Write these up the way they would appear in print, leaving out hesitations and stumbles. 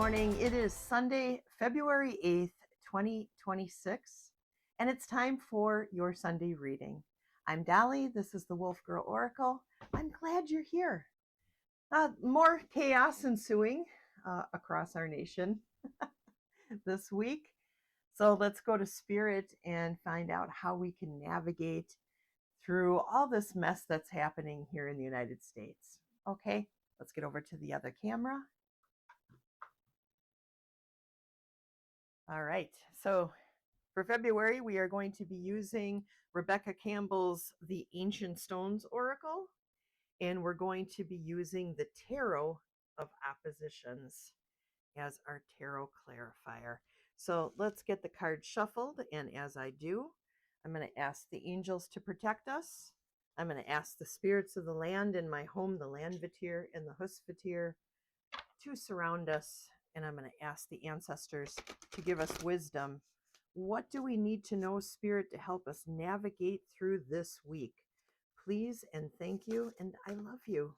morning. It is Sunday, February 8th, 2026, and it's time for your Sunday reading. I'm Dali. This is the Wolf Girl Oracle. I'm glad you're here. More chaos ensuing across our nation this week. So let's go to Spirit and find out how we can navigate through all this mess that's happening here in the United States. Okay, let's get over to the other camera. All right, so for February, we are going to be using Rebecca Campbell's The Ancient Stones Oracle, and we're going to be using the Tarot of Oppositions as our tarot clarifier. So let's get the cards shuffled, and as I do, I'm going to ask the angels to protect us. I'm going to ask the spirits of the land in my home, the Landvatir and the Husvatir, to surround us, and I'm going to ask the ancestors to give us wisdom. What do we need to know, Spirit, to help us navigate through this week? Please and thank you, and I love you.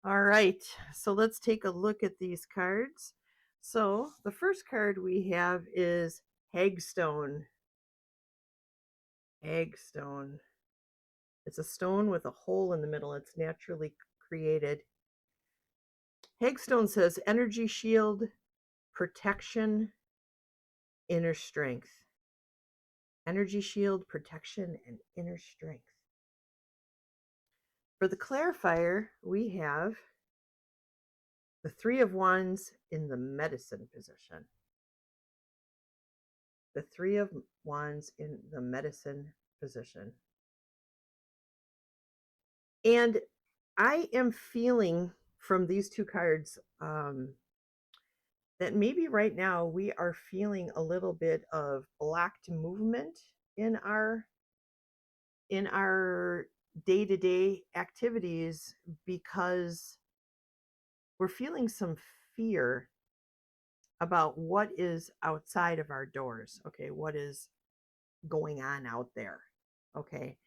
All right, so let's take a look at these cards. So the first card we have is Hagstone. Hagstone. It's a stone with a hole in the middle. It's naturally created. Hagstone says energy shield, protection, inner strength. Energy shield, protection, and inner strength. For the clarifier, we have the Three of Wands in the medicine position. The Three of Wands in the medicine position. And I am feeling from these two cards that maybe right now we are feeling a little bit of blocked movement in our day-to-day activities because we're feeling some fear about what is outside of our doors. Okay, what is going on out there? Okay,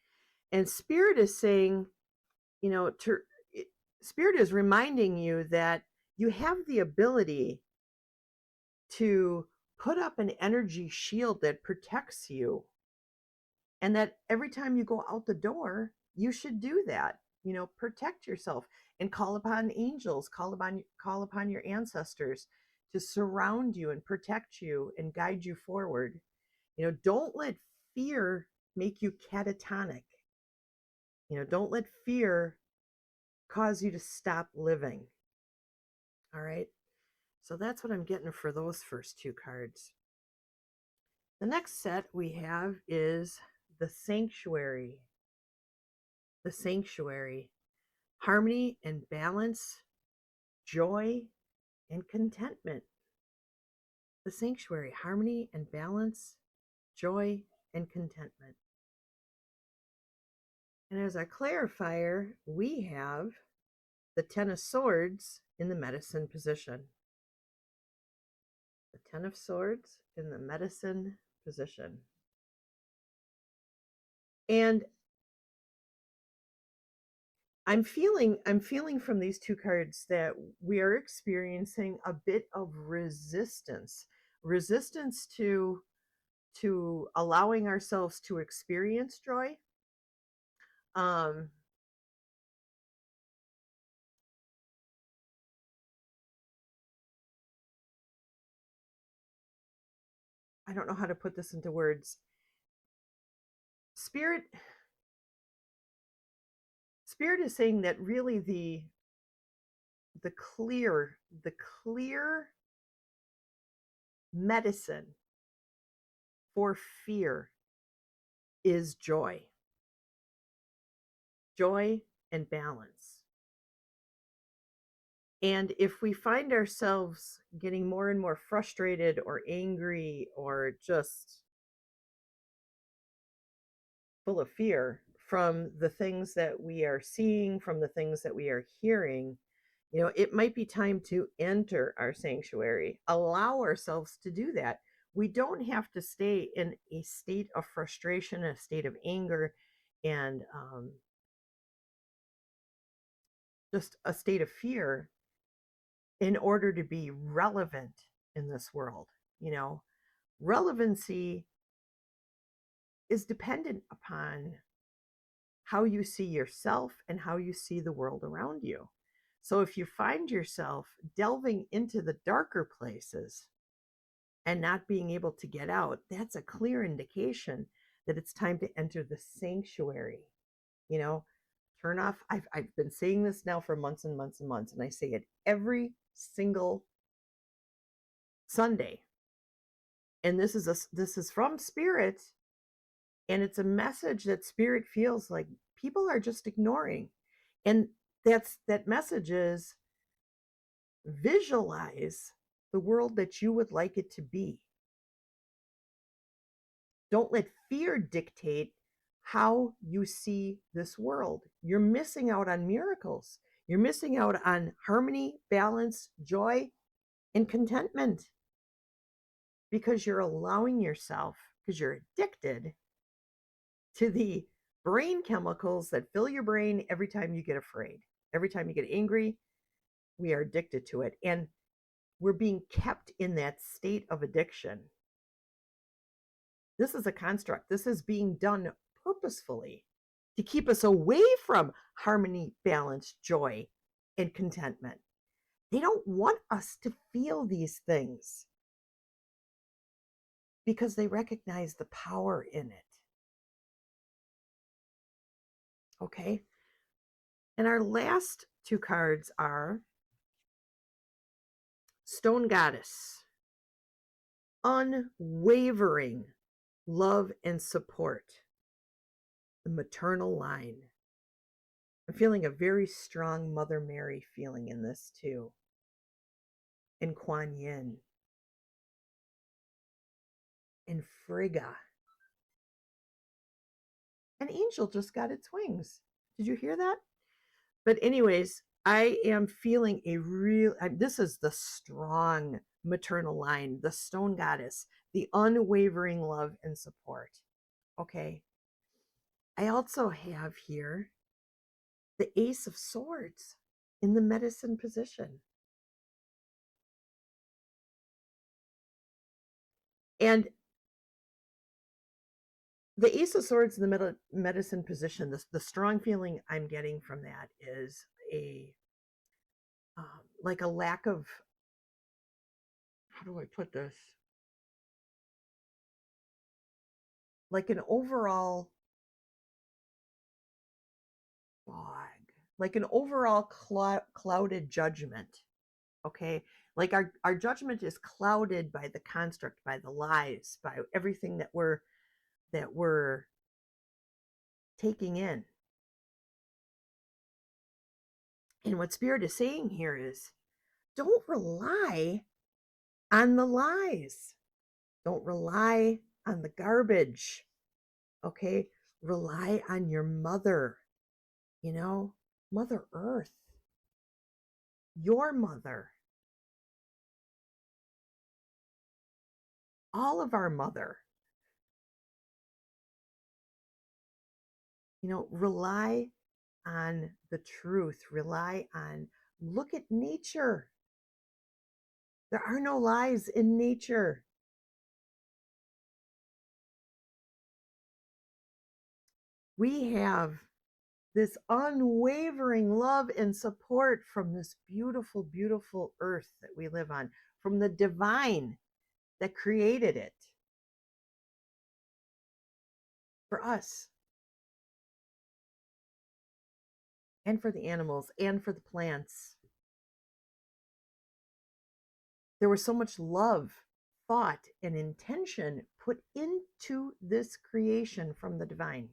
and Spirit is saying, Spirit is reminding you that you have the ability to put up an energy shield that protects you, and that every time you go out the door, you should do that. Protect yourself and call upon angels, call upon your ancestors to surround you and protect you and guide you forward. Don't let fear make you catatonic. Don't let fear cause you to stop living. All right. So that's what I'm getting for those first two cards. The next set we have is the Sanctuary. The Sanctuary. Harmony and balance, joy and contentment. The Sanctuary. Harmony and balance, joy and contentment. And as our clarifier, we have the Ten of Swords in the medicine position. The Ten of Swords in the medicine position. And I'm feeling from these two cards that we are experiencing a bit of resistance to allowing ourselves to experience joy. I don't know how to put this into words. Spirit is saying that really the clear medicine for fear is joy. Joy and balance. And if we find ourselves getting more and more frustrated or angry or just full of fear from the things that we are seeing, from the things that we are hearing, it might be time to enter our sanctuary, allow ourselves to do that. We don't have to stay in a state of frustration, a state of anger, and just a state of fear in order to be relevant in this world. You know, relevancy is dependent upon how you see yourself and how you see the world around you. So if you find yourself delving into the darker places and not being able to get out, that's a clear indication that it's time to enter the sanctuary. You know, turn off. I've been saying this now for months and months and months, and I say it every single Sunday. And this is from Spirit, and it's a message that Spirit feels like people are just ignoring. And that message is visualize the world that you would like it to be. Don't let fear dictate how you see this world. You're missing out on miracles. You're missing out on harmony, balance, joy, and contentment because you're allowing yourself, because you're addicted to the brain chemicals that fill your brain every time you get afraid, every time you get angry. We are addicted to it. And we're being kept in that state of addiction. This is a construct. This is being done purposefully to keep us away from harmony, balance, joy, and contentment. They don't want us to feel these things because they recognize the power in it. Okay? And our last two cards are Stone Goddess, unwavering love and support, the maternal line. I'm feeling a very strong Mother Mary feeling in this too. And Kuan Yin. And Frigga. An angel just got its wings. Did you hear that? But anyways, I am feeling this is the strong maternal line, the Stone Goddess, the unwavering love and support. Okay. I also have here the Ace of Swords in the medicine position. And the Ace of Swords in the medicine position, the strong feeling I'm getting from that is like a lack of, how do I put this? Like an overall fog, like an overall clouded judgment. Okay, like our judgment is clouded by the construct, by the lies, by everything that we're taking in. And what Spirit is saying here is, don't rely on the lies. Don't rely on the garbage. Okay, rely on your mother. You know, Mother Earth, your mother, all of our mother. You know, rely on the truth, look at nature. There are no lies in nature. We have this unwavering love and support from this beautiful, beautiful earth that we live on, from the divine that created it for us and for the animals and for the plants. There was so much love, thought, and intention put into this creation from the divine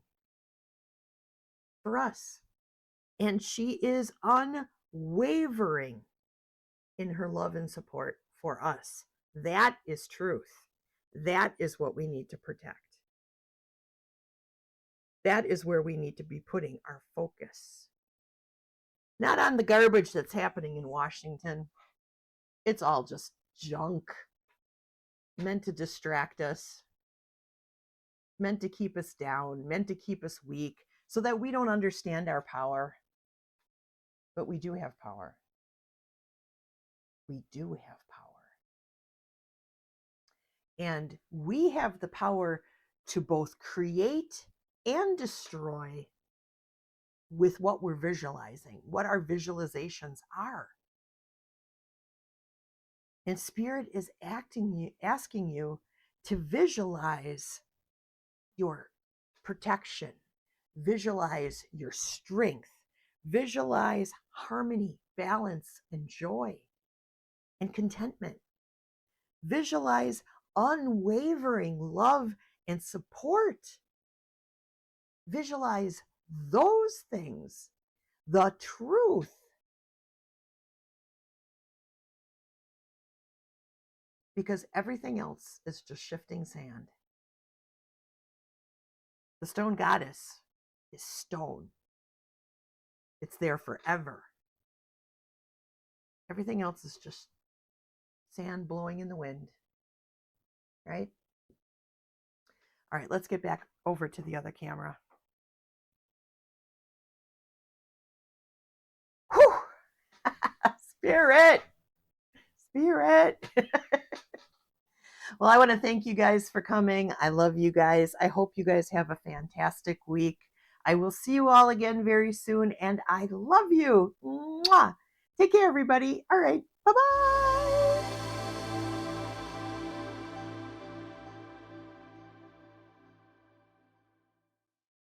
for us. And she is unwavering in her love and support for us. That is truth. That is what we need to protect. That is where we need to be putting our focus. Not on the garbage that's happening in Washington. It's all just junk, meant to distract us, meant to keep us down, meant to keep us weak, so that we don't understand our power. But we do have power. We do have power. And we have the power to both create and destroy with what we're visualizing, what our visualizations are. And Spirit is asking you to visualize your protection, visualize your strength, visualize harmony, balance, and joy, and contentment. Visualize unwavering love and support. Visualize those things, the truth. Because everything else is just shifting sand. The stone goddess is stone. It's there forever. Everything else is just sand blowing in the wind, right? All right, let's get back over to the other camera. Whew! Spirit! Well, I want to thank you guys for coming. I love you guys. I hope you guys have a fantastic week. I will see you all again very soon, and I love you. Mwah! Take care, everybody. All right, bye-bye.